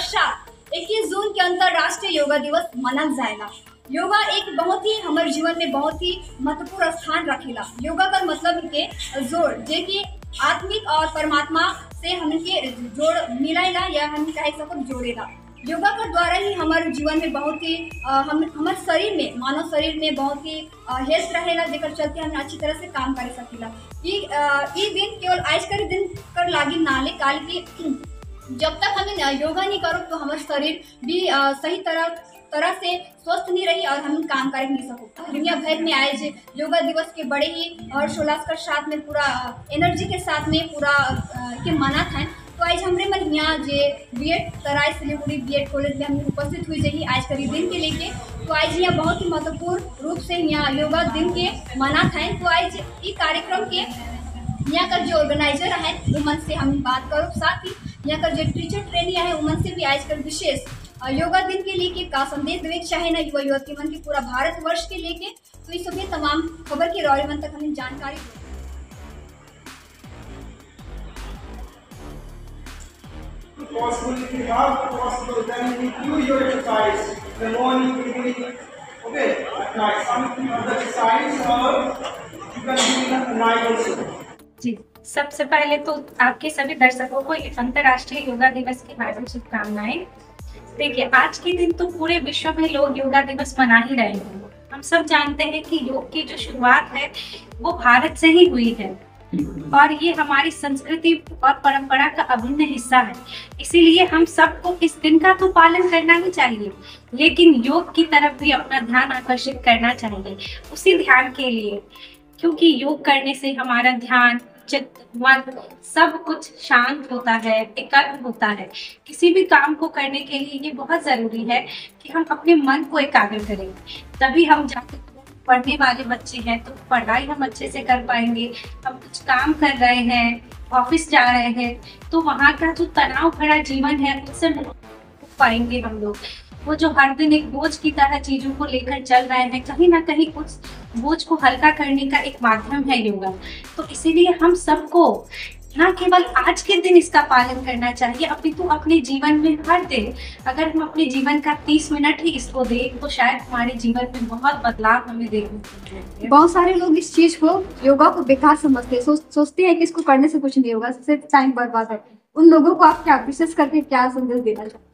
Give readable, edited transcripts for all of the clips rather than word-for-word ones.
पश्चात 21 जून के अंतर्राष्ट्रीय योगा दिवस मनाल जाएगा। योगा एक बहुत ही हमारे जीवन में बहुत ही महत्वपूर्ण स्थान रखेला। योगा का मतलब के जोड़ जे कि आत्मिक और परमात्मा से हमके जोड़ मिलाएला या हम कह सकते जोड़ेला। योगा के द्वारा ही हमारे जीवन में बहुत ही हमारे शरीर में मानव शरीर में बहुत ही हेल्थ रहेला, जेकर चलते हम अच्छी तरह से काम कर सकेला। ई दिन केवल आज कर दिन कर लागी नाले काल की जब तक हमें योगा नहीं करो तो हमारा शरीर भी सही तरह से स्वस्थ नहीं रही और हम काम कर नहीं सको। दुनिया भर में आए जे योगा दिवस के बड़े ही हर्षोल्लास के साथ में पूरा एनर्जी के साथ में पूरा के मनात हैं। तो आज हमरे मन यहाँ जे बीएड तराई सिलीगुड़ी बीएड कॉलेज में हम उपस्थित हुई जही आज करी दिन के लेके। तो आज यहाँ बहुत ही महत्वपूर्ण रूप से यहाँ योगा दिन के मनात हैं। तो आज ये कार्यक्रम के यहाँ का जो ऑर्गेनाइजर है उमन से हम बात करो, साथ ही यहाँ का जो टीचर ट्रेनिंग है उमन से भी आज कल विशेष योगा दिन के लिए का संदेश देवे चाहे ना युवा युवती मन के पूरा भारत वर्ष के लेके। तो इस सभी तमाम खबर की रॉयल मन तक हमें जानकारी possibility have possible then you do your exercise in the morning, evening, okay, at night. Some other exercise or you can do it at night also. जी, सबसे पहले तो आपके सभी दर्शकों को अंतर्राष्ट्रीय योगा दिवस की हार्दिक शुभकामनाएं। देखिए, आज के दिन तो पूरे विश्व में लोग योगा दिवस मना ही रहे हैं। हम सब जानते हैं कि योग की जो शुरुआत है वो भारत से ही हुई है और ये हमारी संस्कृति और परंपरा का अभिन्न हिस्सा है। इसीलिए हम सबको इस दिन का तो पालन करना ही चाहिए, लेकिन योग की तरफ भी अपना ध्यान आकर्षित करना चाहिए उसी ध्यान के लिए, क्योंकि योग करने से हमारा ध्यान, चित्त, मन सब कुछ शांत होता है, एकाग्र होता है। किसी भी काम को करने के लिए ये बहुत जरूरी है कि हम अपने मन को एकाग्र करें, तभी हम जाकर पढ़ने वाले बच्चे हैं तो पढ़ाई हम अच्छे से कर पाएंगे। हम कुछ काम कर रहे हैं, ऑफिस जा रहे हैं, तो वहाँ का जो तनाव भरा जीवन है उससे मुक्त पाएंगे हम लोग। वो जो हर दिन एक बोझ की तरह चीजों को लेकर चल रहे हैं, कहीं ना कहीं उस बोझ को हल्का करने का एक माध्यम है योगा। तो इसीलिए हम सबको न केवल आज के दिन इसका पालन करना चाहिए, अपितु अपने जीवन में हर दिन अगर हम अपने जीवन का 30 मिनट ही इसको दें तो शायद हमारे जीवन में बहुत बदलाव हमें देखने को मिलेंगे। बहुत सारे लोग इस चीज को योगा को बेकार समझते हैं, सोचते हैं कि इसको करने से कुछ नहीं होगा, सिर्फ टाइम बर्बाद है। उन लोगों को आप क्या विशेष करके क्या संदेश देना चाहते हैं?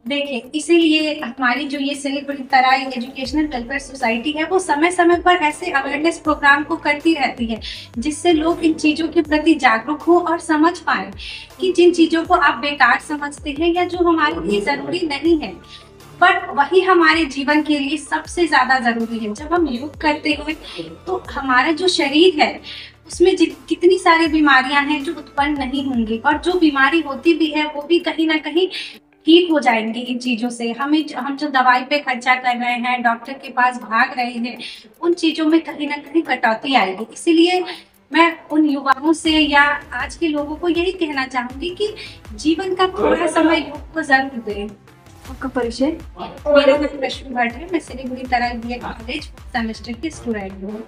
देखिए, इसीलिए हमारी जो ये सिलीगुड़ी तराई एजुकेशनल वेलफेयर सोसाइटी है वो समय समय पर ऐसे अवेयरनेस प्रोग्राम को करती रहती है, जिससे लोग इन चीज़ों के प्रति जागरूक हो और समझ पाए कि जिन चीज़ों को आप बेकार समझते हैं या जो हमारे लिए ज़रूरी नहीं है, पर वही हमारे जीवन के लिए सबसे ज़्यादा ज़रूरी है। जब हम योग करते हुए तो हमारा जो शरीर है उसमें कितनी सारी बीमारियां हैं जो उत्पन्न नहीं होंगी, और जो बीमारी होती भी है वो भी कहीं ना कहीं ठीक हो जाएंगे इन चीज़ों से। हम जो दवाई पे खर्चा कर रहे हैं, डॉक्टर के पास भाग रहे हैं, उन चीज़ों में कहीं ना कहीं कटौती आएगी। इसीलिए मैं उन युवाओं से या आज के लोगों को यही कहना चाहूँगी कि जीवन का थोड़ा समय योग को जरूर दें। आपका परिचय? मेरा नाम रश्मि भट्ट है, मैं सिलीगुड़ी तराई बीएड कॉलेज सेमेस्टर की स्टूडेंट हूँ।